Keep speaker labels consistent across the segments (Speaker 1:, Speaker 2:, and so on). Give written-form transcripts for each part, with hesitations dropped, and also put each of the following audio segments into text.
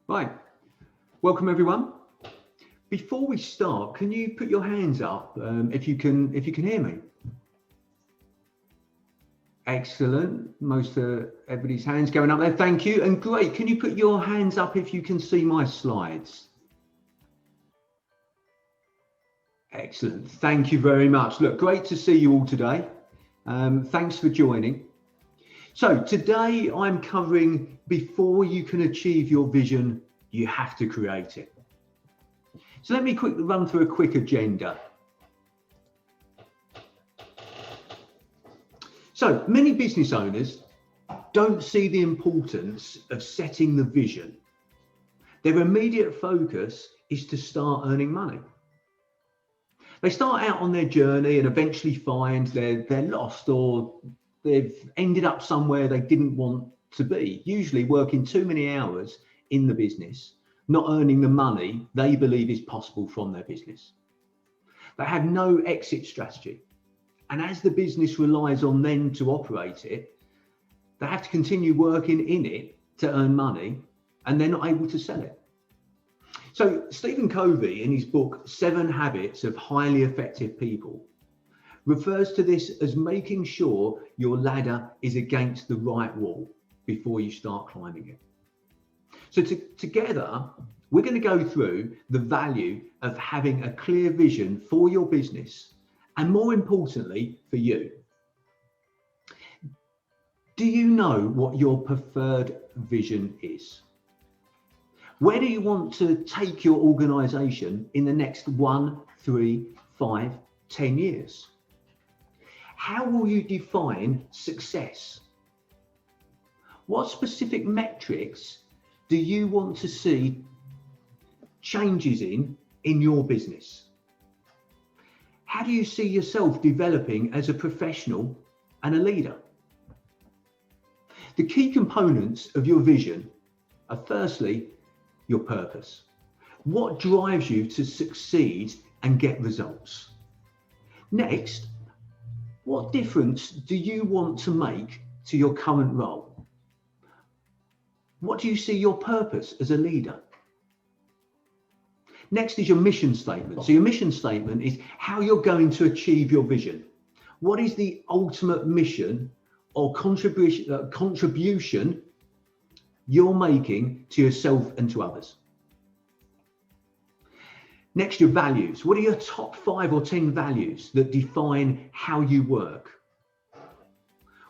Speaker 1: Right, welcome everyone. Before we start, can you put your hands up if you can hear me? Excellent. Most everybody's hands going up there. Thank you. And great. Can you put your hands up if you can see my slides? Excellent. Thank you very much. Look, great to see you all today. Thanks for joining. So today I'm covering before you can achieve your vision, you have to create it. So let me quickly run through a quick agenda. So many business owners don't see the importance of setting the vision. Their immediate focus is to start earning money. They start out on their journey and eventually find they're lost or they've ended up somewhere they didn't want to be, usually working too many hours in the business, not earning the money they believe is possible from their business. They have no exit strategy. And as the business relies on them to operate it, they have to continue working in it to earn money, and they're not able to sell it. So Stephen Covey, in his book, 7 Habits of Highly Effective People, refers to this as making sure your ladder is against the right wall before you start climbing it. So together, we're going to go through the value of having a clear vision for your business, and more importantly, for you. Do you know what your preferred vision is? Where do you want to take your organization in the next 1, 3, 5, 10 years? How will you define success? What specific metrics do you want to see changes in your business? How do you see yourself developing as a professional and a leader? The key components of your vision are firstly, your purpose. What drives you to succeed and get results? Next, what difference do you want to make to your current role? What do you see your purpose as a leader? Next is your mission statement. So your mission statement is how you're going to achieve your vision. What is the ultimate mission or contribution you're making to yourself and to others? Next, your values. What are your top 5 or 10 values that define how you work?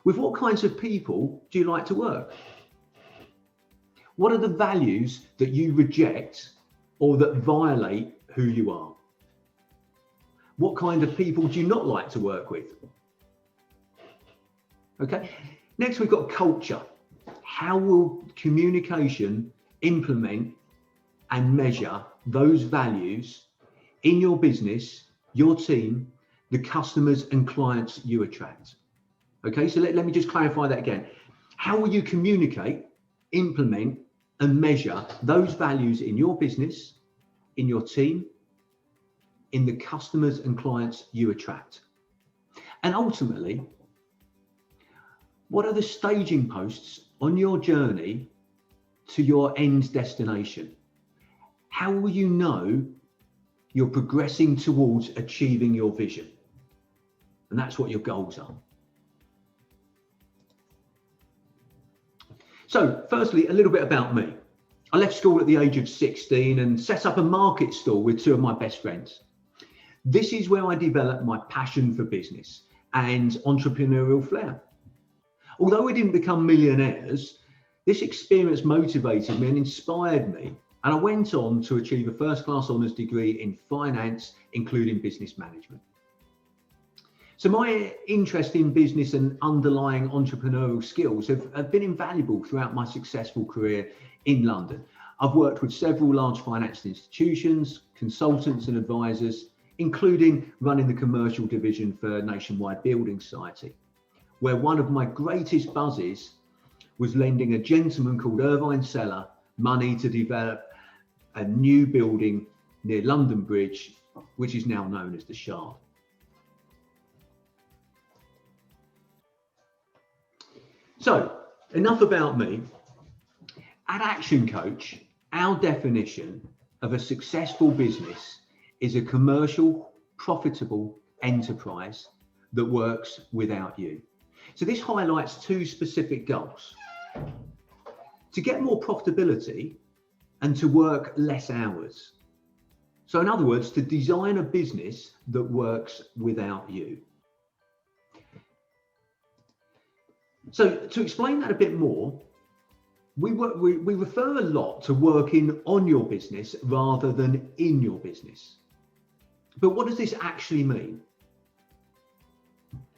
Speaker 1: With what kinds of people do you like to work? What are the values that you reject or that violate who you are? What kind of people do you not like to work with? Okay. Next, we've got culture. How will communication implement and measure those values in your business, your team, the customers and clients you attract? Okay, so let me just clarify that again. How will you communicate, implement, and measure those values in your business, in your team, in the customers and clients you attract? And ultimately, what are the staging posts on your journey to your end destination? How will you know you're progressing towards achieving your vision? And that's what your goals are. So firstly, a little bit about me. I left school at the age of 16 and set up a market stall with 2 of my best friends. This is where I developed my passion for business and entrepreneurial flair. Although we didn't become millionaires, this experience motivated me and inspired me, and I went on to achieve a first-class honours degree in finance, including business management. So my interest in business and underlying entrepreneurial skills have been invaluable throughout my successful career in London. I've worked with several large financial institutions, consultants and advisors, including running the commercial division for Nationwide Building Society, where one of my greatest buzzes was lending a gentleman called Irvine Seller money to develop a new building near London Bridge, which is now known as the Shard. So enough about me. At Action Coach, our definition of a successful business is a commercial, profitable enterprise that works without you. So this highlights two specific goals: to get more profitability and to work less hours. So in other words, to design a business that works without you. So to explain that a bit more, we refer a lot to working on your business rather than in your business. But what does this actually mean?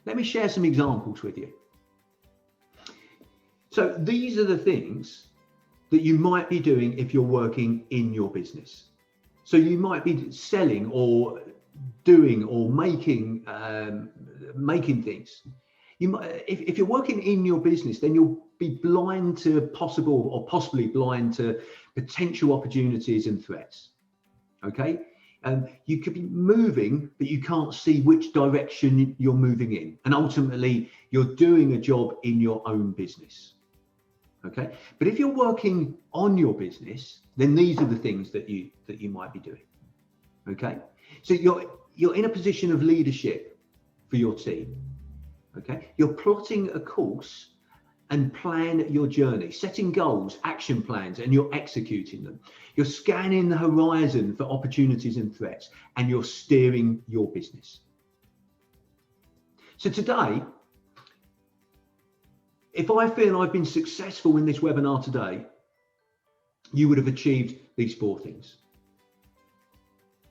Speaker 1: Let me share some examples with you. So these are the things that you might be doing if you're working in your business. So you might be selling or doing or making things. You might, if you're working in your business, then you'll be blind to possibly blind to potential opportunities and threats. Okay, you could be moving, but you can't see which direction you're moving in, and ultimately you're doing a job in your own business. Okay, but if you're working on your business, then these are the things that you might be doing. Okay, so you're in a position of leadership for your team. Okay, you're plotting a course and plan your journey, setting goals, action plans, and you're executing them. You're scanning the horizon for opportunities and threats, and you're steering your business. So today, if I feel I've been successful in this webinar today, you would have achieved these four things.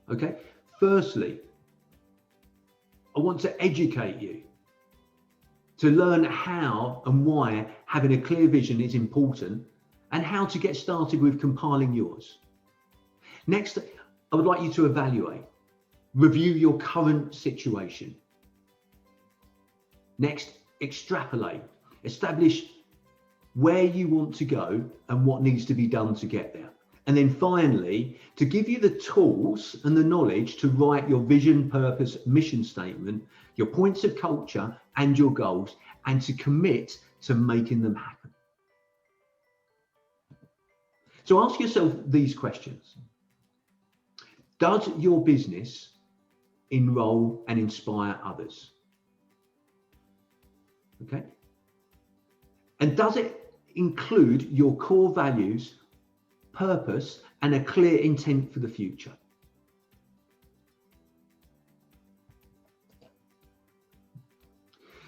Speaker 1: Okay, firstly, I want to educate you to learn how and why having a clear vision is important and how to get started with compiling yours. Next, I would like you to evaluate, review your current situation. Next, extrapolate, establish where you want to go and what needs to be done to get there. And then finally, to give you the tools and the knowledge to write your vision, purpose, mission statement, your points of culture and your goals, and to commit to making them happen. So ask yourself these questions. Does your business enroll and inspire others? Okay. And does it include your core values, purpose, and a clear intent for the future?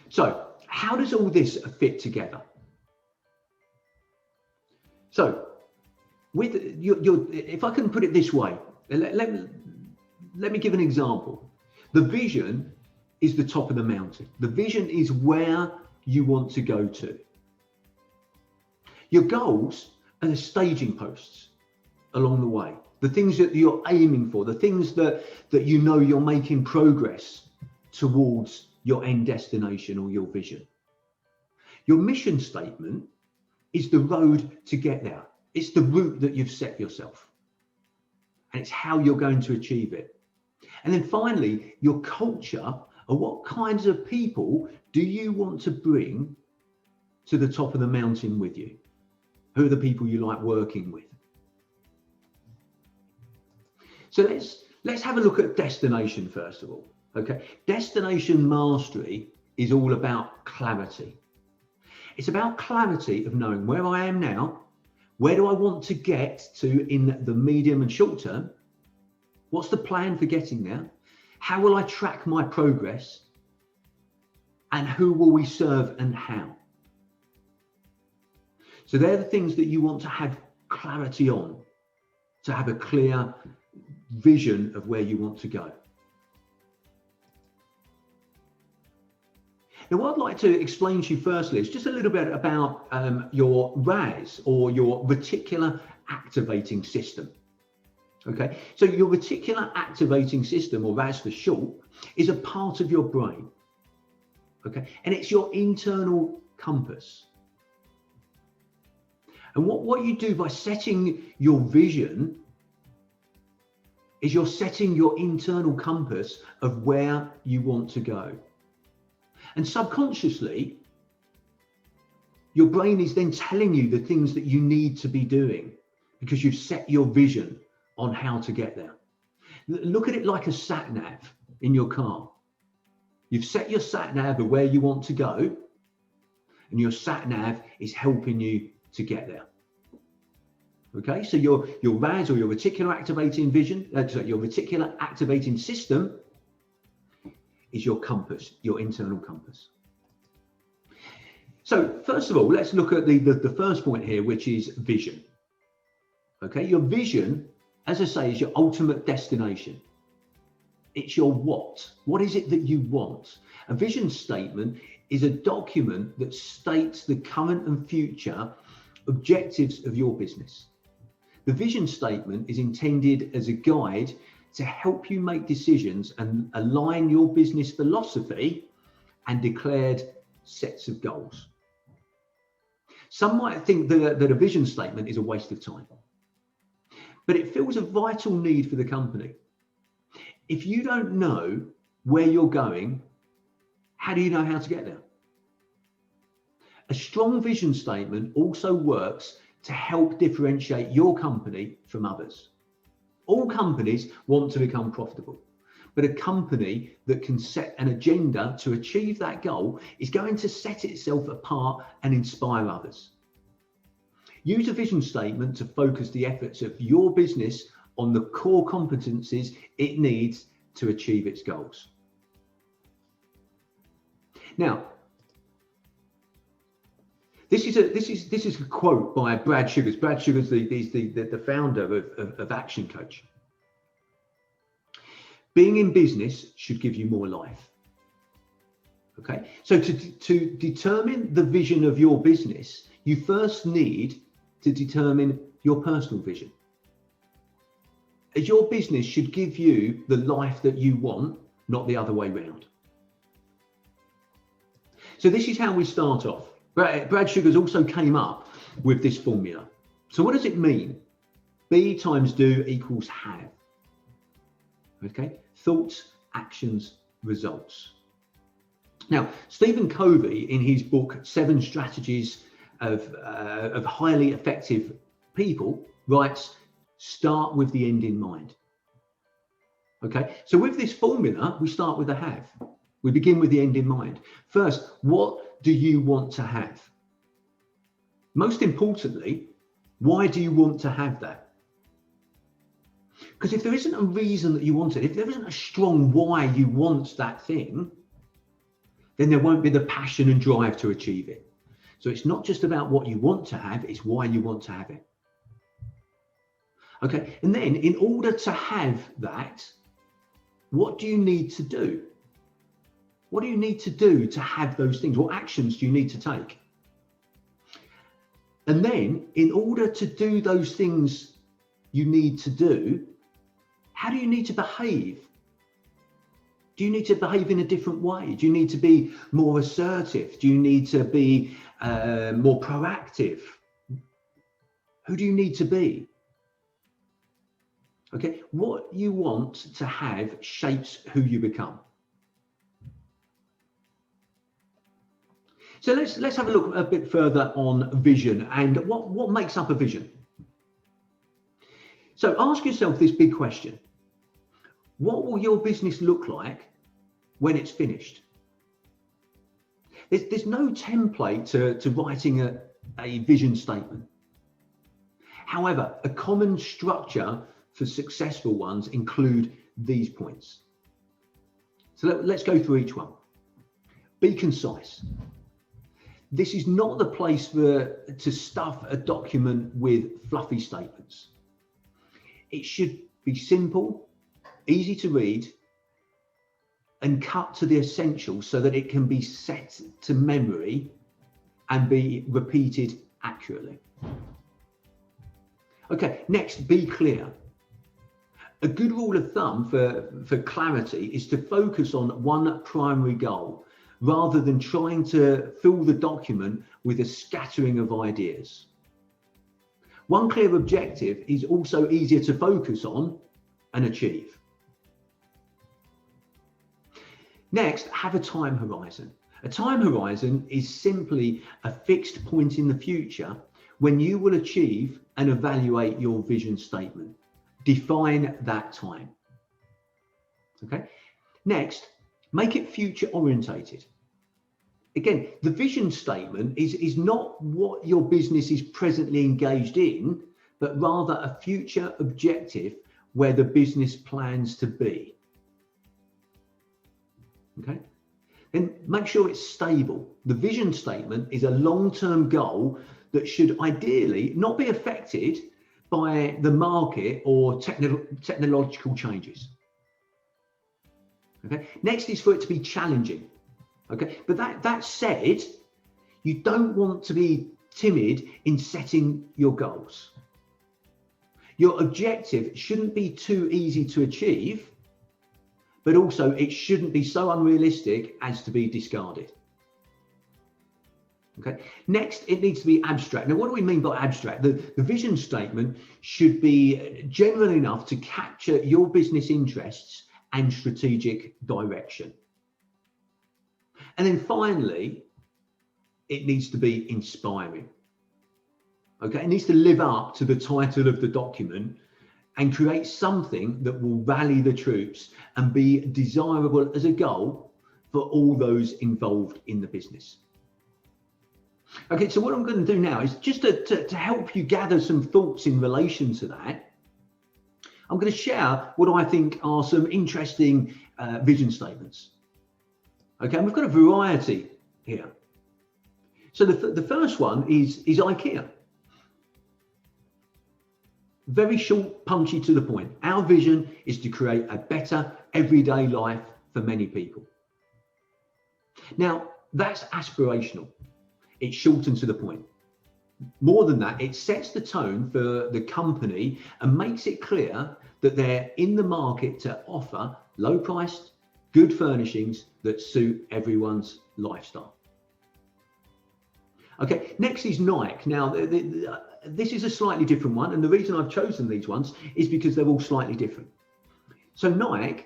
Speaker 1: So, how does all this fit together? So, with if I can put it this way, let me give an example. The vision is the top of the mountain. The vision is where you want to go to. Your goals are the staging posts along the way, the things that you're aiming for, the things that you know you're making progress towards your end destination or your vision. Your mission statement is the road to get there. It's the route that you've set yourself, and it's how you're going to achieve it. And then finally, your culture, or what kinds of people do you want to bring to the top of the mountain with you? Who are the people you like working with? So let's have a look at destination first of all. Okay, destination mastery is all about clarity. It's about clarity of knowing where I am now, where do I want to get to in the medium and short term, what's the plan for getting there, how will I track my progress, and who will we serve and how. So they're the things that you want to have clarity on, to have a clear vision of where you want to go. Now, what I'd like to explain to you firstly is just a little bit about your RAS, or your reticular activating system. Okay, so your reticular activating system, or RAS for short, is a part of your brain. Okay, and it's your internal compass. And what you do by setting your vision is you're setting your internal compass of where you want to go. And subconsciously, your brain is then telling you the things that you need to be doing because you've set your vision on how to get there. Look at it like a sat nav in your car. You've set your sat nav of where you want to go, and your sat nav is helping you to get there. Okay, so your RAS, or your reticular activating vision, your reticular activating system, is your compass, your internal compass. So first of all, let's look at the first point here, which is vision. Okay, your vision, as I say, is your ultimate destination. It's your what. What is it that you want? A vision statement is a document that states the current and future objectives of your business. The vision statement is intended as a guide to help you make decisions and align your business philosophy and declared sets of goals. Some might think that a vision statement is a waste of time, but it fills a vital need for the company. If you don't know where you're going, how do you know how to get there? A strong vision statement also works to help differentiate your company from others. All companies want to become profitable, but a company that can set an agenda to achieve that goal is going to set itself apart and inspire others. Use a vision statement to focus the efforts of your business on the core competencies it needs to achieve its goals. Now, this is a quote by Brad Sugars. Brad Sugars is the founder of Action Coach. Being in business should give you more life. Okay, so to determine the vision of your business, you first need to determine your personal vision. As your business should give you the life that you want, not the other way around. So this is how we start off. Brad Sugars also came up with this formula. So what does it mean? Be times do equals have. Okay, thoughts, actions, results. Now, Stephen Covey, in his book, 7 Strategies of Highly Effective People, writes, start with the end in mind. Okay, so with this formula, we start with the have. We begin with the end in mind. First, what do you want to have? Most importantly, why do you want to have that? Because if there isn't a reason that you want it, if there isn't a strong why you want that thing, then there won't be the passion and drive to achieve it. So it's not just about what you want to have, it's why you want to have it. Okay, and then in order to have that, what do you need to do? What do you need to do to have those things? What actions do you need to take? And then in order to do those things you need to do, how do you need to behave? Do you need to behave in a different way? Do you need to be more assertive? Do you need to be more proactive? Who do you need to be? Okay, what you want to have shapes who you become. So let's have a look a bit further on vision and what makes up a vision. So ask yourself this big question. What will your business look like when it's finished? There's no template to writing a vision statement. However, a common structure for successful ones include these points. So let's go through each one. Be concise. This is not the place to stuff a document with fluffy statements. It should be simple, easy to read, and cut to the essentials so that it can be set to memory and be repeated accurately. Okay, next, be clear. A good rule of thumb for clarity is to focus on one primary goal rather than trying to fill the document with a scattering of ideas. One clear objective is also easier to focus on and achieve. Next, have a time horizon. A time horizon is simply a fixed point in the future when you will achieve and evaluate your vision statement. Define that time. Okay. Next, make it future orientated. Again, the vision statement is not what your business is presently engaged in, but rather a future objective where the business plans to be. Okay. Then make sure it's stable. The vision statement is a long-term goal that should ideally not be affected by the market or technological changes. Okay. Next is for it to be challenging. Okay. But that said, you don't want to be timid in setting your goals. Your objective shouldn't be too easy to achieve, but also it shouldn't be so unrealistic as to be discarded. Okay. Next, it needs to be abstract. Now, what do we mean by abstract? The vision statement should be general enough to capture your business interests and strategic direction. And then finally, it needs to be inspiring. Okay, it needs to live up to the title of the document and create something that will rally the troops and be desirable as a goal for all those involved in the business. Okay, so what I'm going to do now is just to help you gather some thoughts in relation to that. I'm going to share what I think are some interesting vision statements. Okay, and we've got a variety here. So the first one is IKEA. Very short, punchy, to the point. Our vision is to create a better everyday life for many people. Now, that's aspirational. It's short and to the point. More than that, it sets the tone for the company and makes it clear that they're in the market to offer low-priced, good furnishings that suit everyone's lifestyle. Okay, next is Nike. Now, this is a slightly different one, and the reason I've chosen these ones is because they're all slightly different. So Nike,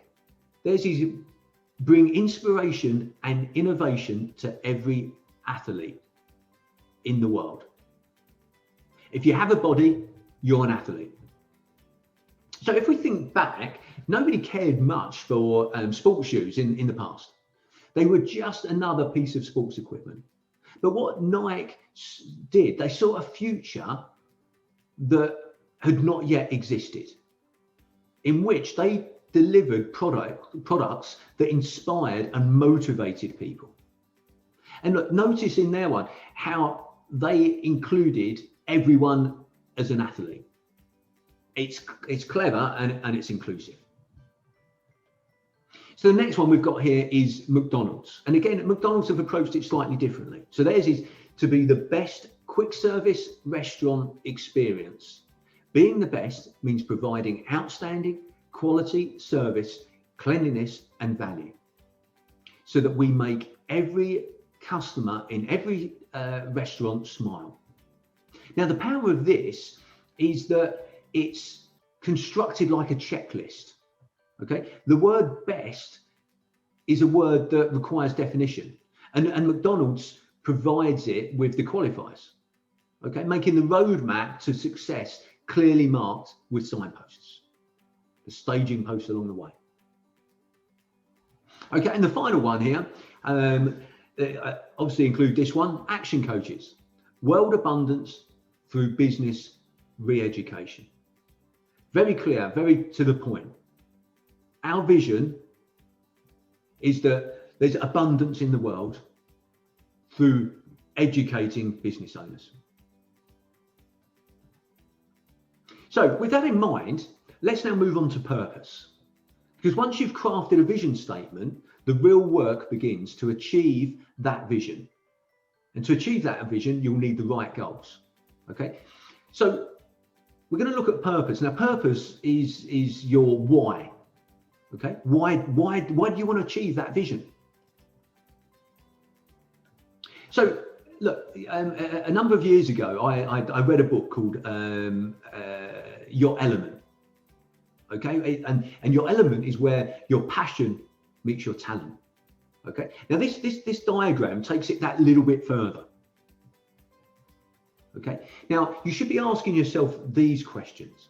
Speaker 1: theirs is bring inspiration and innovation to every athlete in the world. If you have a body, you're an athlete. So if we think back, nobody cared much for sports shoes in the past. They were just another piece of sports equipment. But what Nike did, they saw a future that had not yet existed, in which they delivered products that inspired and motivated people. And look, notice in their one how they included everyone as an athlete. It's clever and it's inclusive. So the next one we've got here is McDonald's. And again, McDonald's have approached it slightly differently. So theirs is to be the best quick service restaurant experience. Being the best means providing outstanding quality service, cleanliness and value, so that we make every customer in every restaurant smile. Now, the power of this is that it's constructed like a checklist. Okay, the word best is a word that requires definition, and McDonald's provides it with the qualifiers. Okay, making the roadmap to success clearly marked with signposts, the staging posts along the way. Okay, and the final one here, obviously include this one: action coaches, world abundance through business re-education. Very clear, very to the point. Our vision is that there's abundance in the world through educating business owners. So with that in mind, let's now move on to purpose. Because once you've crafted a vision statement, the real work begins to achieve that vision. And to achieve that vision, you'll need the right goals. Okay, so we're going to look at purpose. Now, purpose is your why. Okay, why do you want to achieve that vision? So, look, a number of years ago, I read a book called Your Element. Okay, and your element is where your passion meets your talent. Okay, now this diagram takes it that little bit further. Okay. Now, you should be asking yourself these questions.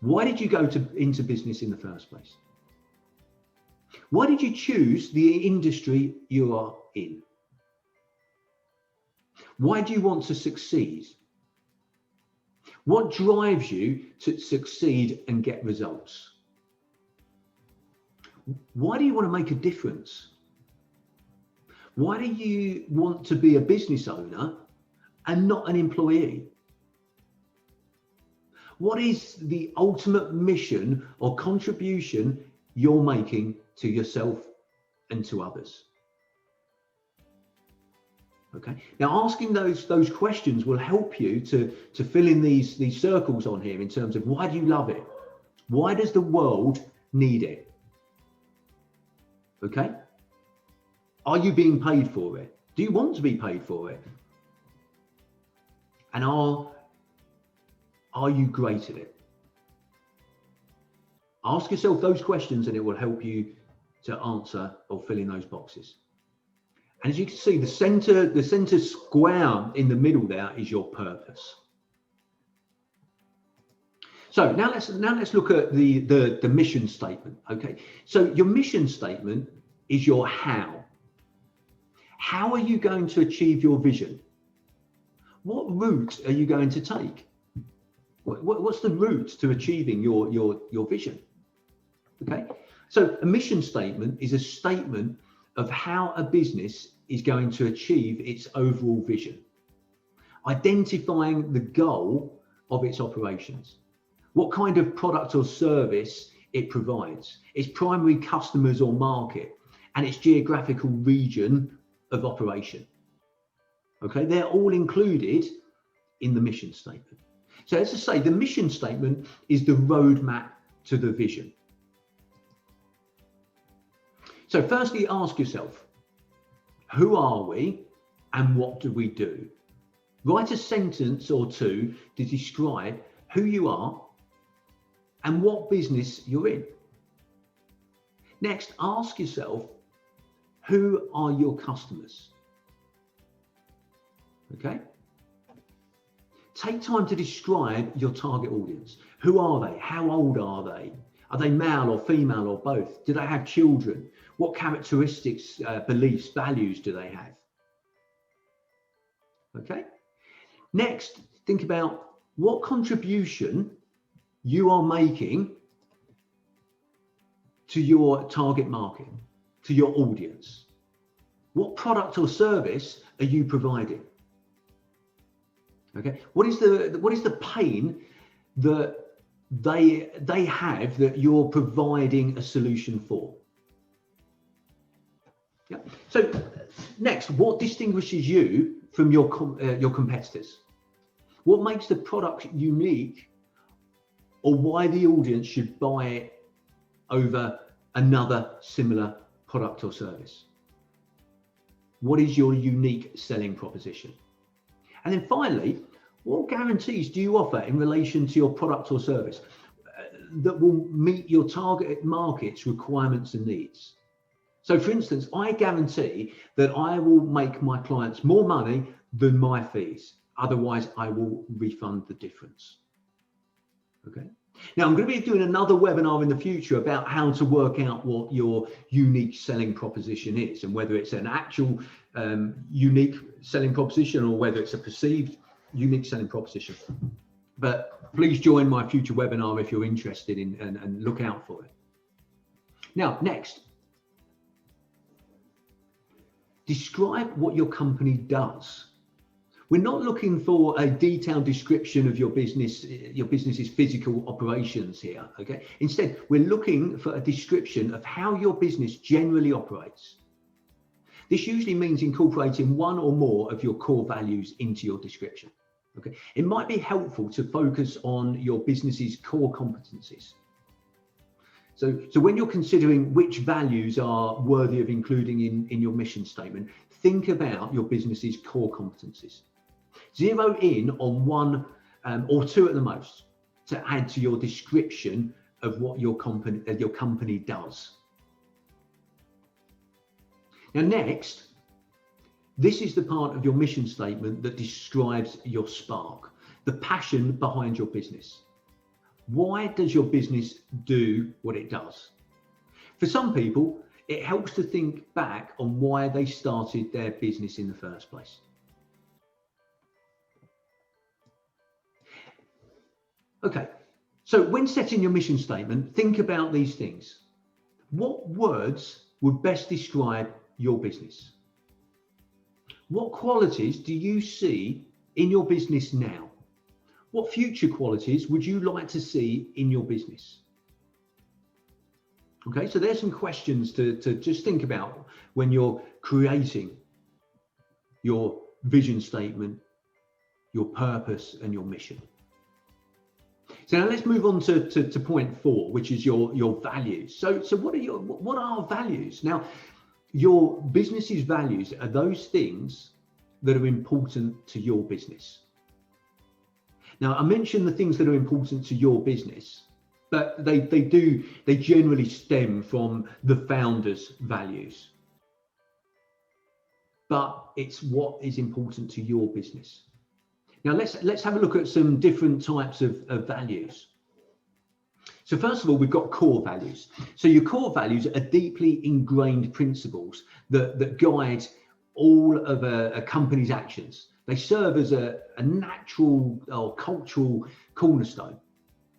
Speaker 1: Why did you go into business in the first place? Why did you choose the industry you are in? Why do you want to succeed? What drives you to succeed and get results? Why do you want to make a difference? Why do you want to be a business owner and not an employee? What is the ultimate mission or contribution you're making to yourself and to others? Okay. Now, asking those questions will help you to fill in these circles on here in terms of why do you love it? Why does the world need it? Okay. Are you being paid for it? Do you want to be paid for it? And are you great at it? Ask yourself those questions and it will help you to answer or fill in those boxes. And as you can see, the center square in the middle there is your purpose. So now let's look at the mission statement. Okay. So your mission statement is your how. How are you going to achieve your vision? What route are you going to take? What's the route to achieving your vision? Okay. So a mission statement is a statement of how a business is going to achieve its overall vision, identifying the goal of its operations, what kind of product or service it provides, its primary customers or market, and its geographical region of operation. Okay, they're all included in the mission statement. So as I say, the mission statement is the roadmap to the vision. So firstly, ask yourself, who are we and what do we do? Write a sentence or two to describe who you are and what business you're in. Next, ask yourself, who are your customers? Okay. Take time to describe your target audience. Who are they? How old are they? Are they male or female or both? Do they have children? What characteristics, beliefs, values do they have? Okay. Next, think about what contribution you are making to your target market, to your audience. What product or service are you providing? Okay. What is the pain that they have that you're providing a solution for? Yeah. So next, what distinguishes you from your competitors? What makes the product unique, or why the audience should buy it over another similar product or service? What is your unique selling proposition? And then finally, what guarantees do you offer in relation to your product or service that will meet your target market's requirements and needs? So for instance, I guarantee that I will make my clients more money than my fees. Otherwise, I will refund the difference. Okay. Now, I'm going to be doing another webinar in the future about how to work out what your unique selling proposition is and whether it's an actual unique selling proposition or whether it's a perceived unique selling proposition. But please join my future webinar if you're interested in and look out for it. Now, next, describe what your company does. We're not looking for a detailed description of your business's physical operations here, okay? Instead, we're looking for a description of how your business generally operates. This usually means incorporating one or more of your core values into your description, okay? It might be helpful to focus on your business's core competencies. So when you're considering which values are worthy of including in your mission statement, think about your business's core competencies. Zero in on one or two at the most to add to your description of what your company does. Now, next, This is the part of your mission statement that describes your spark, the passion behind your business. Why does your business do what it does? For some people, it helps to think back on why they started their business in the first place. Okay, so when setting your mission statement, think about these things. What words would best describe your business? What qualities do you see in your business now? What future qualities would you like to see in your business? Okay, so there's some questions to just think about when you're creating your vision statement, your purpose, and your mission. So now let's move on to point 4, which is your values. So what are values? Now, your business's values are those things that are important to your business. Now, I mentioned the things that are important to your business, but they generally stem from the founder's values. But it's what is important to your business. Now let's have a look at some different types of values. So first of all, we've got core values. So your core values are deeply ingrained principles that guide all of a company's actions. They serve as a natural or cultural cornerstone.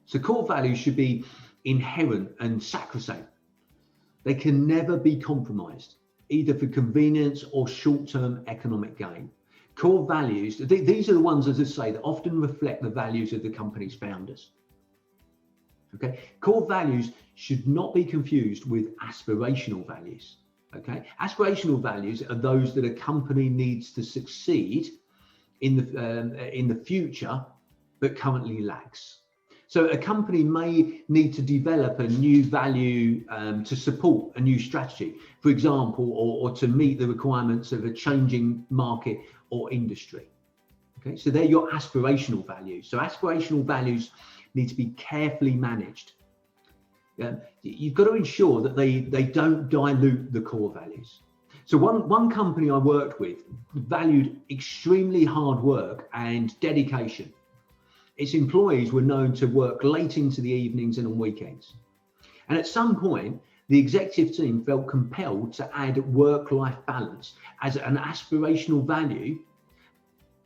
Speaker 1: So core values should be inherent and sacrosanct. They can never be compromised, either for convenience or short-term economic gain. Core values, these are the ones, as I say, that often reflect the values of the company's founders. Okay, core values should not be confused with aspirational values. Okay, aspirational values are those that a company needs to succeed in the future, but currently lacks. So a company may need to develop a new value to support a new strategy, for example, or to meet the requirements of a changing market or industry. Okay, so they're your aspirational values. So aspirational values need to be carefully managed. You've got to ensure that they don't dilute the core values. So one company I worked with valued extremely hard work and dedication. Its employees were known to work late into the evenings and on weekends. And at some point, the executive team felt compelled to add work-life balance as an aspirational value,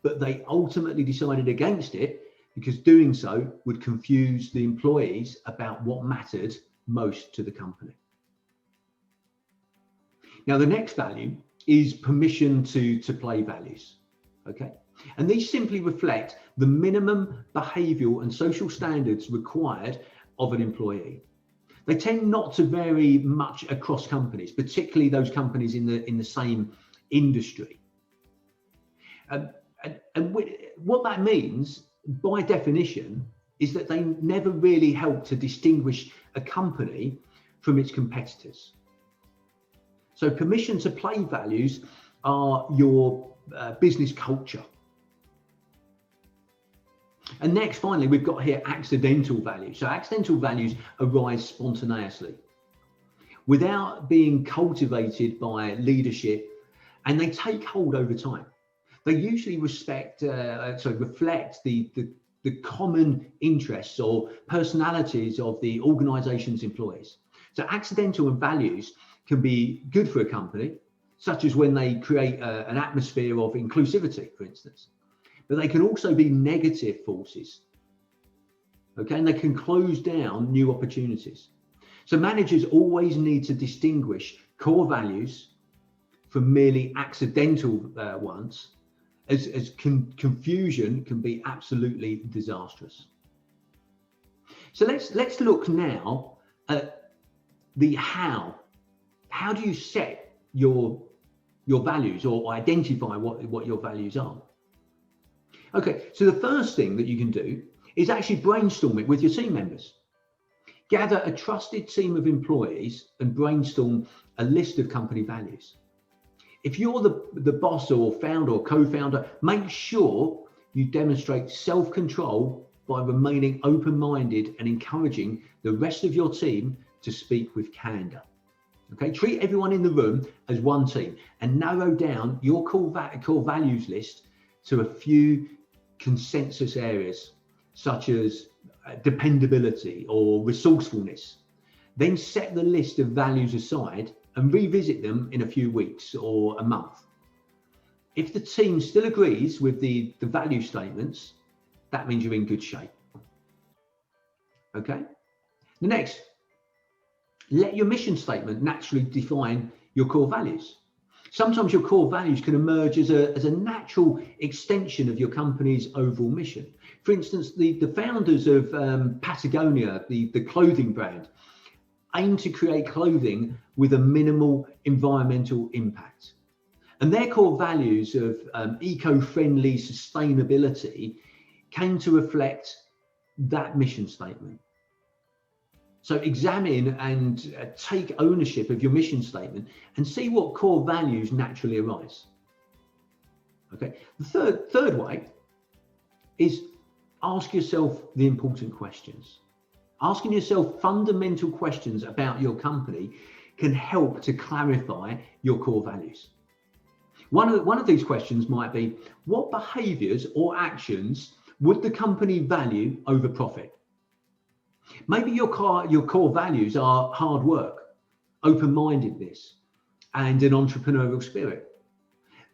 Speaker 1: but they ultimately decided against it because doing so would confuse the employees about what mattered most to the company. Now, the next value is permission to play values. Okay. And these simply reflect the minimum behavioural and social standards required of an employee. They tend not to vary much across companies, particularly those companies in the same industry. And what that means, by definition, is that they never really help to distinguish a company from its competitors. So permission to play values are your business culture. And next, finally, we've got here accidental values. So accidental values arise spontaneously without being cultivated by leadership, and they take hold over time. They usually reflect the common interests or personalities of the organization's employees. So accidental values can be good for a company, such as when they create an atmosphere of inclusivity, for instance. But they can also be negative forces, okay? And they can close down new opportunities. So managers always need to distinguish core values from merely accidental ones, as confusion can be absolutely disastrous. So let's look now at the how. How do you set your values or identify what your values are? Okay, so the first thing that you can do is actually brainstorm it with your team members. Gather a trusted team of employees and brainstorm a list of company values. If you're the boss or founder or co-founder, make sure you demonstrate self-control by remaining open-minded and encouraging the rest of your team to speak with candor. Okay, treat everyone in the room as one team and narrow down your core values list to a few consensus areas, such as dependability or resourcefulness. Then set the list of values aside and revisit them in a few weeks or a month. If the team still agrees with the value statements, that means you're in good shape. Okay. The next, let your mission statement naturally define your core values. Sometimes your core values can emerge as a natural extension of your company's overall mission. For instance, the founders of Patagonia, the clothing brand, aim to create clothing with a minimal environmental impact. And their core values of eco-friendly sustainability came to reflect that mission statement. So examine and take ownership of your mission statement and see what core values naturally arise. Okay. The third way is ask yourself the important questions. Asking yourself fundamental questions about your company can help to clarify your core values. One of these questions might be, what behaviors or actions would the company value over profit? Maybe your core values are hard work, open-mindedness, and an entrepreneurial spirit.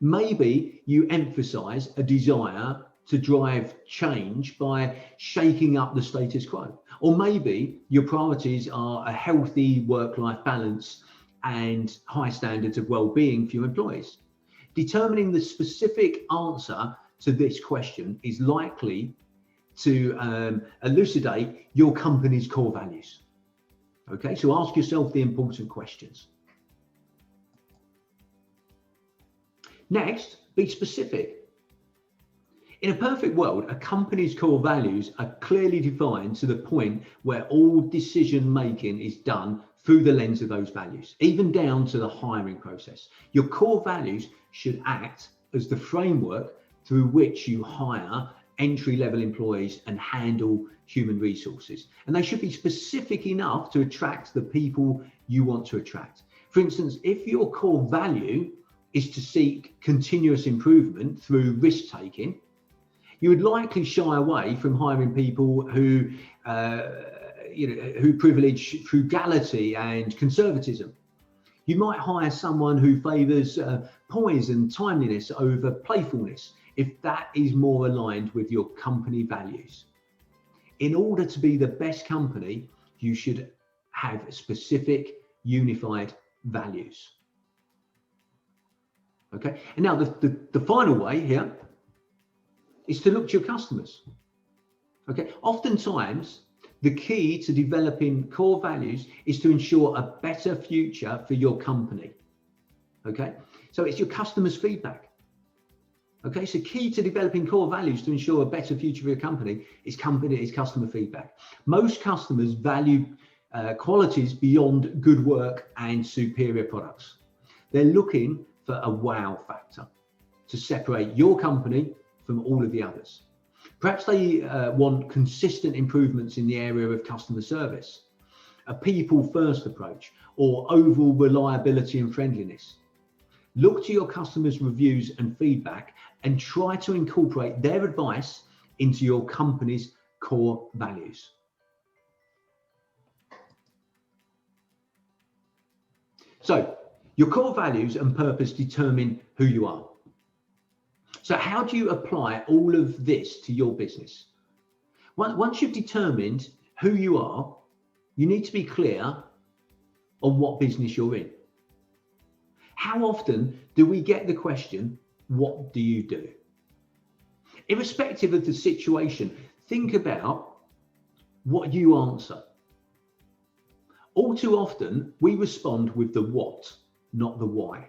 Speaker 1: Maybe you emphasize a desire to drive change by shaking up the status quo. Or maybe your priorities are a healthy work-life balance and high standards of well-being for your employees. Determining the specific answer to this question is likely to elucidate your company's core values. Okay, so ask yourself the important questions. Next, be specific. In a perfect world, a company's core values are clearly defined to the point where all decision making is done through the lens of those values, even down to the hiring process. Your core values should act as the framework through which you hire entry-level employees and handle human resources. And they should be specific enough to attract the people you want to attract. For instance, if your core value is to seek continuous improvement through risk-taking, you would likely shy away from hiring people who privilege frugality and conservatism. You might hire someone who favors poise and timeliness over playfulness, if that is more aligned with your company values. In order to be the best company, you should have specific, unified values. Okay, and now the final way here is to look to your customers. Okay, oftentimes the key to developing core values is to ensure a better future for your company. Okay, so it's your customers' feedback. Okay, so key to developing core values to ensure a better future for your company is customer feedback. Most customers value qualities beyond good work and superior products. They're looking for a wow factor to separate your company from all of the others. Perhaps they want consistent improvements in the area of customer service, a people-first approach, or overall reliability and friendliness. Look to your customers' reviews and feedback and try to incorporate their advice into your company's core values. So, your core values and purpose determine who you are. So how do you apply all of this to your business? Once you've determined who you are, you need to be clear on what business you're in. How often do we get the question, what do you do? Irrespective of the situation, think about what you answer. All too often, we respond with the what, not the why.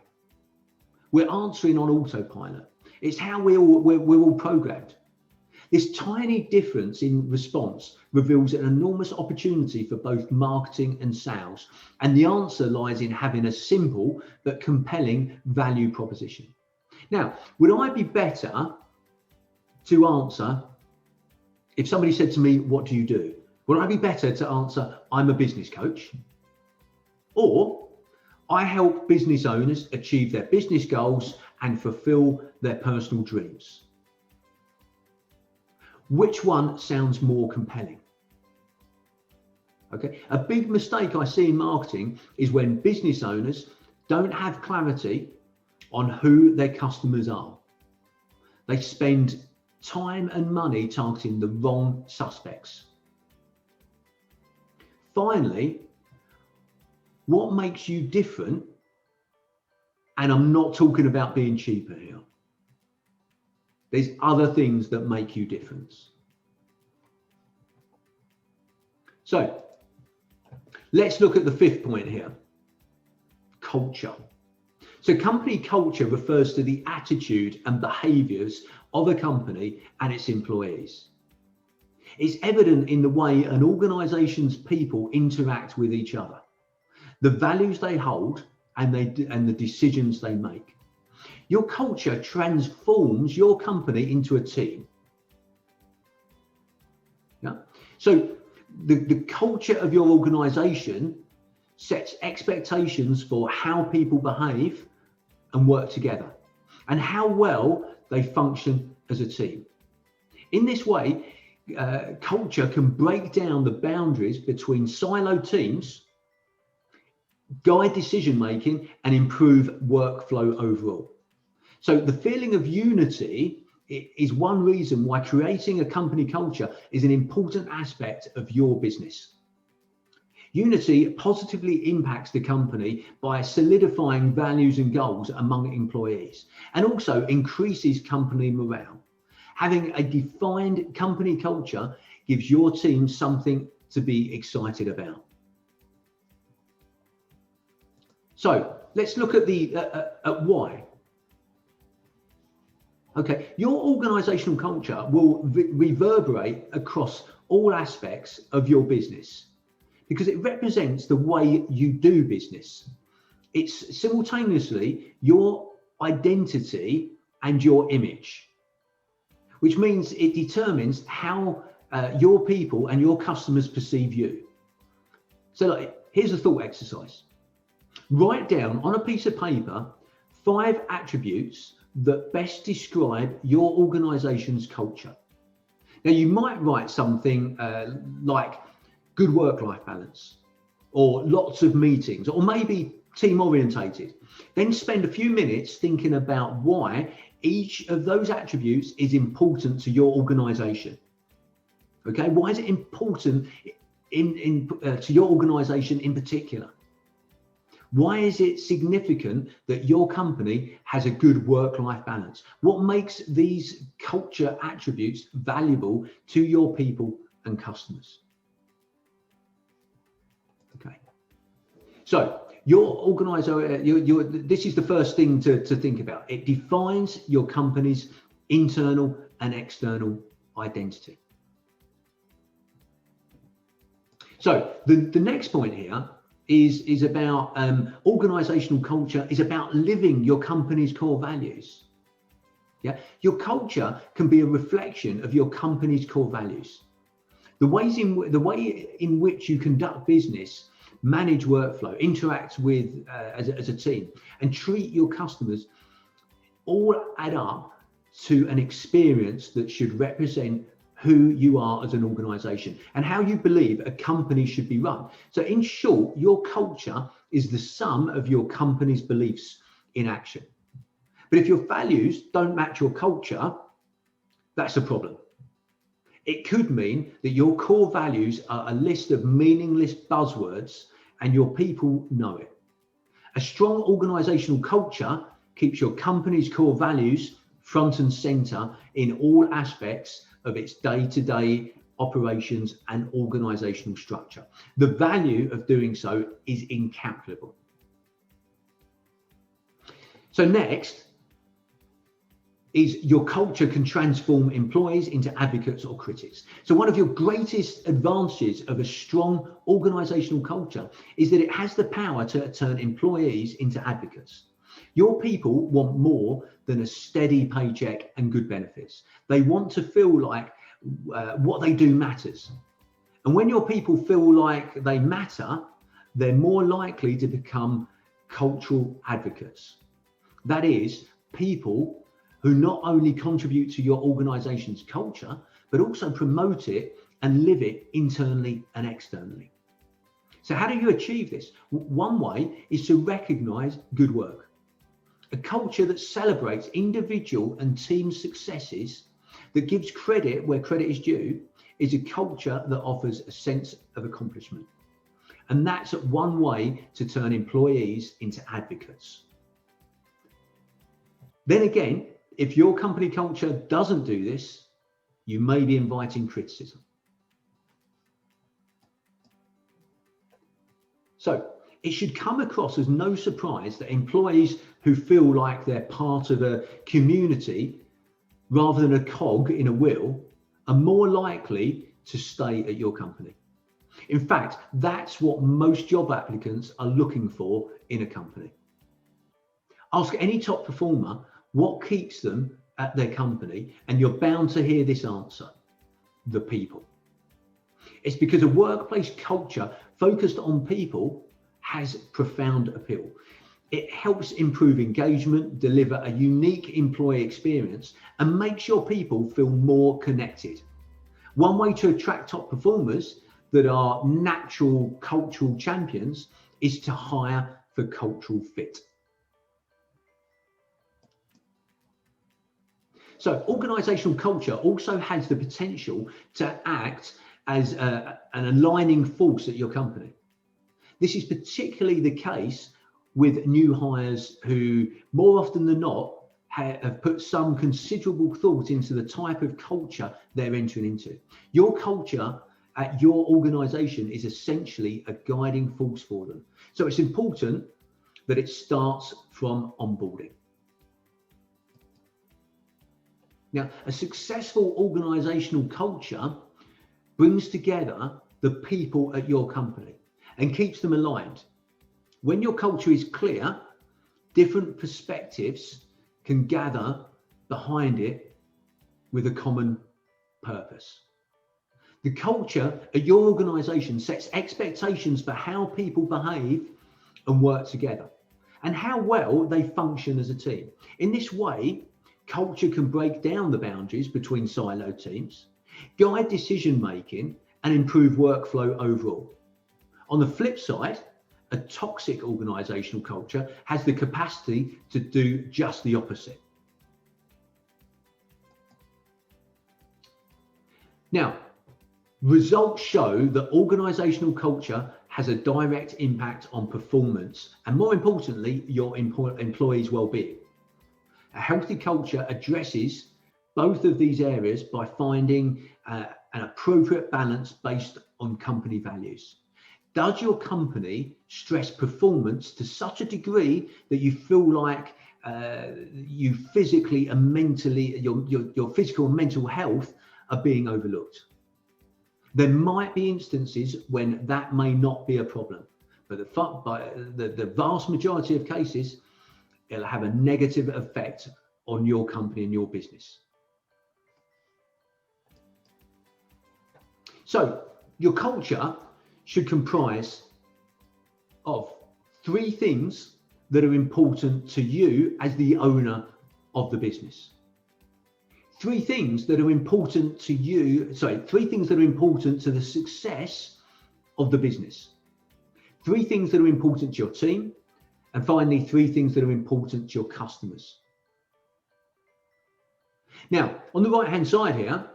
Speaker 1: We're answering on autopilot. It's how we're all programmed. This tiny difference in response reveals an enormous opportunity for both marketing and sales. And the answer lies in having a simple but compelling value proposition. Now, would I be better to answer, if somebody said to me, what do you do? Would I be better to answer, I'm a business coach? Or I help business owners achieve their business goals and fulfill their personal dreams. Which one sounds more compelling? Okay, a big mistake I see in marketing is when business owners don't have clarity on who their customers are. They spend time and money targeting the wrong suspects. Finally, what makes you different? And I'm not talking about being cheaper here. There's other things that make you different. So let's look at the fifth point here, culture. So company culture refers to the attitude and behaviors of a company and its employees. It's evident in the way an organization's people interact with each other, the values they hold, and the decisions they make. Your culture transforms your company into a team. Yeah? So the culture of your organization sets expectations for how people behave and work together, and how well they function as a team. In this way, culture can break down the boundaries between siloed teams, guide decision making, and improve workflow overall. So the feeling of unity is one reason why creating a company culture is an important aspect of your business. Unity positively impacts the company by solidifying values and goals among employees, and also increases company morale. Having a defined company culture gives your team something to be excited about. So let's look at at why. Okay, your organizational culture will reverberate across all aspects of your business because it represents the way you do business. It's simultaneously your identity and your image, which means it determines how your people and your customers perceive you. So here's a thought exercise. Write down on a piece of paper 5 attributes that best describe your organization's culture. Now, you might write something like good work-life balance, or lots of meetings, or maybe team orientated. Then spend a few minutes thinking about why each of those attributes is important to your organization. Okay, why is it important to your organization in particular? Why is it significant that your company has a good work-life balance? What makes these culture attributes valuable to your people and customers? Okay. So your organizer, this is the first thing to think about. It defines your company's internal and external identity. So the next point here is about organizational culture is about living your company's core values. Yeah, your culture can be a reflection of your company's core values. The way in which you conduct business, manage workflow, interact with as a team, and treat your customers all add up to an experience that should represent who you are as an organization and how you believe a company should be run. So in short, your culture is the sum of your company's beliefs in action. But if your values don't match your culture, that's a problem. It could mean that your core values are a list of meaningless buzzwords and your people know it. A strong organizational culture keeps your company's core values front and center in all aspects of its day-to-day operations and organizational structure. The value of doing so is incalculable. So next is your culture can transform employees into advocates or critics. So one of your greatest advantages of a strong organizational culture is that it has the power to turn employees into advocates. Your people want more than a steady paycheck and good benefits. They want to feel like what they do matters. And when your people feel like they matter, they're more likely to become cultural advocates. That is, people who not only contribute to your organization's culture, but also promote it and live it internally and externally. So how do you achieve this? One way is to recognize good work. A culture that celebrates individual and team successes, that gives credit where credit is due, is a culture that offers a sense of accomplishment. And that's one way to turn employees into advocates. Then again, if your company culture doesn't do this, you may be inviting criticism. So it should come across as no surprise that employees who feel like they're part of a community rather than a cog in a wheel are more likely to stay at your company. In fact, that's what most job applicants are looking for in a company. Ask any top performer what keeps them at their company, and you're bound to hear this answer: the people. It's because a workplace culture focused on people has profound appeal. It helps improve engagement, deliver a unique employee experience, and makes your people feel more connected. One way to attract top performers that are natural cultural champions is to hire for cultural fit. So organizational culture also has the potential to act as an aligning force at your company. This is particularly the case with new hires who, more often than not, have put some considerable thought into the type of culture they're entering into. Your culture at your organization is essentially a guiding force for them. So it's important that it starts from onboarding. Now, a successful organizational culture brings together the people at your company and keeps them aligned. When your culture is clear, different perspectives can gather behind it with a common purpose. The culture at your organization sets expectations for how people behave and work together and how well they function as a team. In this way, culture can break down the boundaries between siloed teams, guide decision making, and improve workflow overall. On the flip side, a toxic organizational culture has the capacity to do just the opposite. Now, results show that organizational culture has a direct impact on performance and, more importantly, your employees' well-being. A healthy culture addresses both of these areas by finding an appropriate balance based on company values. Does your company stress performance to such a degree that you feel like you physically and mentally, your physical and mental health are being overlooked? There might be instances when that may not be a problem, but the vast majority of cases, it'll have a negative effect on your company and your business. So your culture should comprise of 3 things that are important to you as the owner of the business. 3 things that are important to you, 3 things that are important to the success of the business. 3 things that are important to your team. And finally, 3 things that are important to your customers. Now, on the right-hand side here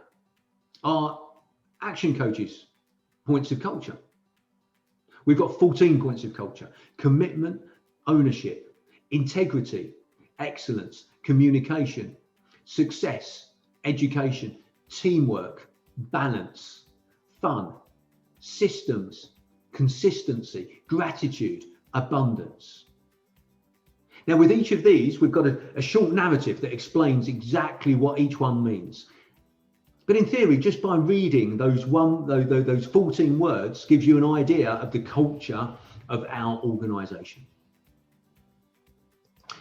Speaker 1: are Action Coach's points of culture. We've got 14 points of culture: commitment, ownership, integrity, excellence, communication, success, education, teamwork, balance, fun, systems, consistency, gratitude, abundance. Now, with each of these, we've got a short narrative that explains exactly what each one means. But in theory, just by reading those 14 words gives you an idea of the culture of our organization.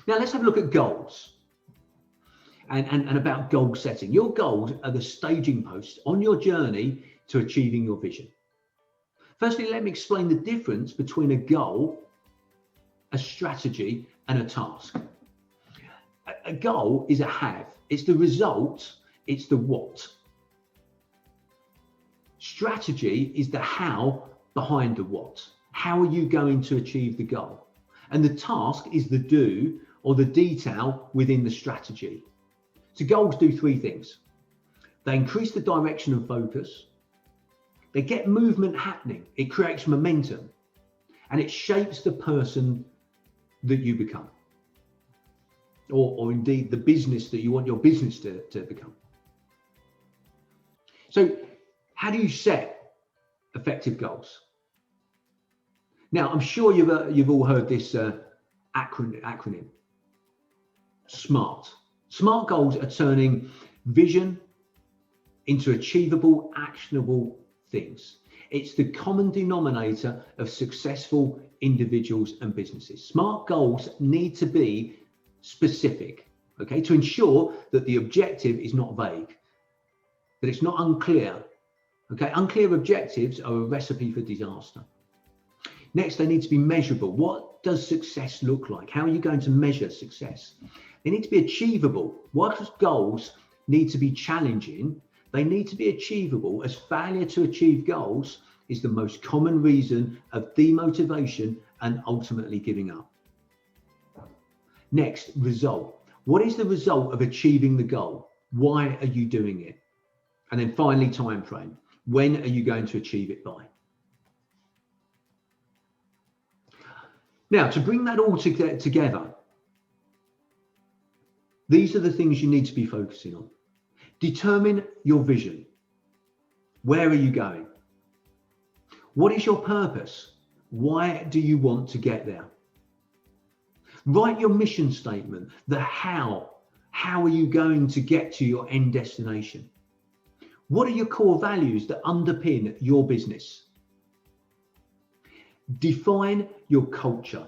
Speaker 1: Now, let's have a look at goals and about goal setting. Your goals are the staging posts on your journey to achieving your vision. Firstly, let me explain the difference between a goal a strategy, and a task. A goal is a have. It's the result, it's the what. Strategy is the how behind the what. How are you going to achieve the goal? And the task is the do or the detail within the strategy. So goals do three things. They increase the direction and focus. They get movement happening. It creates momentum. And it shapes the person that you become. Or indeed the business that you want your business to become. So how do you set effective goals? Now, I'm sure you've all heard this acronym, SMART. SMART goals are turning vision into achievable, actionable things. It's the common denominator of successful individuals and businesses. SMART goals need to be specific, okay, to ensure that the objective is not vague, that it's not unclear. Okay, unclear objectives are a recipe for disaster. Next, they need to be measurable. What does success look like? How are you going to measure success? They need to be achievable. Whilst goals need to be challenging, they need to be achievable, as failure to achieve goals is the most common reason of demotivation and ultimately giving up. Next, result. What is the result of achieving the goal? Why are you doing it? And then finally, time frame. When are you going to achieve it by? Now, to bring that all together, these are the things you need to be focusing on. Determine your vision. Where are you going? What is your purpose? Why do you want to get there? Write your mission statement, the how. How are you going to get to your end destination? What are your core values that underpin your business? Define your culture.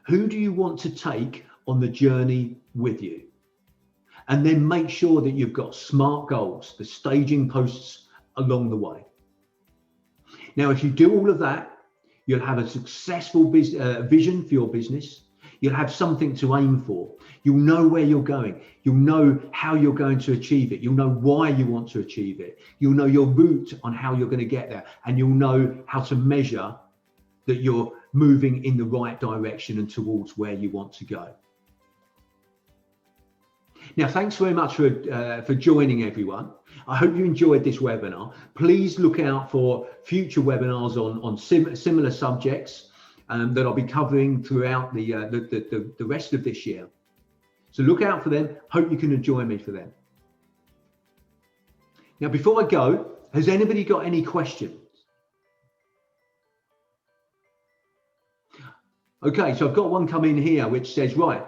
Speaker 1: Who do you want to take on the journey with you? And then make sure that you've got SMART goals, the staging posts along the way. Now, if you do all of that, you'll have a successful vision for your business. You'll have something to aim for. You'll know where you're going. You'll know how you're going to achieve it. You'll know why you want to achieve it. You'll know your route on how you're going to get there. And you'll know how to measure that you're moving in the right direction and towards where you want to go. Now, thanks very much for joining, everyone. I hope you enjoyed this webinar. Please look out for future webinars on similar subjects that I'll be covering throughout the rest of this year. So look out for them. Hope you can join me for them. Now, before I go, has anybody got any questions? Okay, so I've got one come in here which says, right,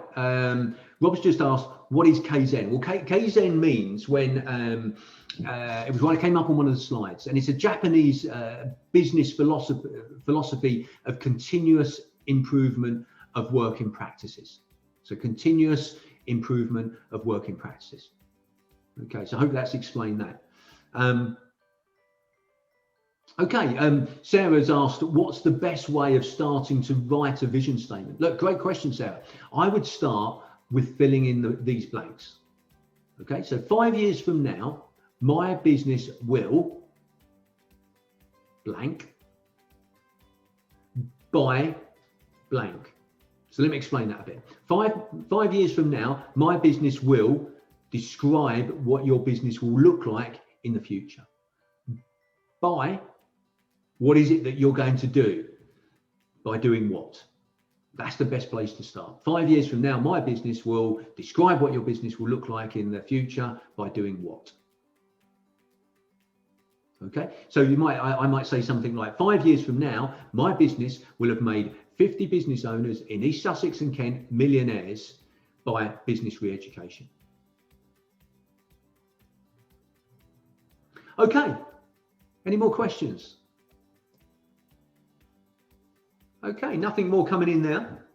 Speaker 1: Rob's just asked, what is Kaizen? Well, Kaizen means when, it was when I came up on one of the slides, and it's a Japanese business philosophy of continuous improvement of working practices. So continuous improvement of working practices. Okay, so I hope that's explained that. Sarah's asked, what's the best way of starting to write a vision statement? Look, great question, Sarah. I would start with filling in these blanks. Okay, so 5 years from now, my business will blank by blank. So let me explain that a bit. Five years from now, my business will describe what your business will look like in the future. By what is it that you're going to do? By doing what? That's the best place to start. 5 years from now, my business will describe what your business will look like in the future by doing what? Okay, so I might say something like 5 years from now, my business will have made 50 business owners in East Sussex and Kent millionaires by business re-education. Okay, any more questions? Okay, nothing more coming in there.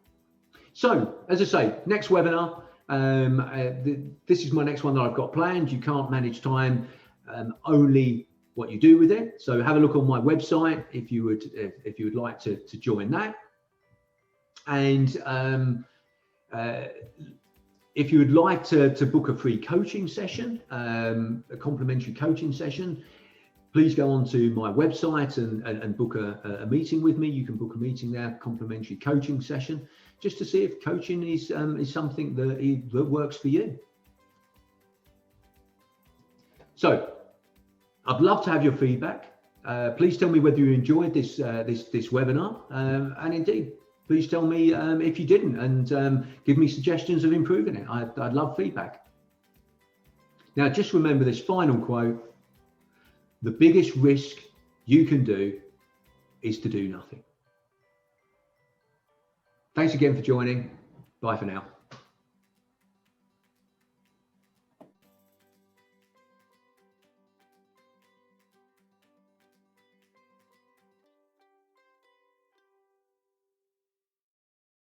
Speaker 1: So, as I say, next webinar, this is my next one that I've got planned. You can't manage time, only what you do with it. So have a look on my website if you would like to join that. And if you would like to book a free coaching session, a complimentary coaching session, please go onto my website and book a meeting with me. You can book a meeting there, complimentary coaching session, just to see if coaching is something that works for you. So I'd love to have your feedback. Please tell me whether you enjoyed this webinar, and indeed, please tell me if you didn't, and give me suggestions of improving it. I'd love feedback. Now, just remember this final quote: the biggest risk you can do is to do nothing. Thanks again for joining. Bye for now.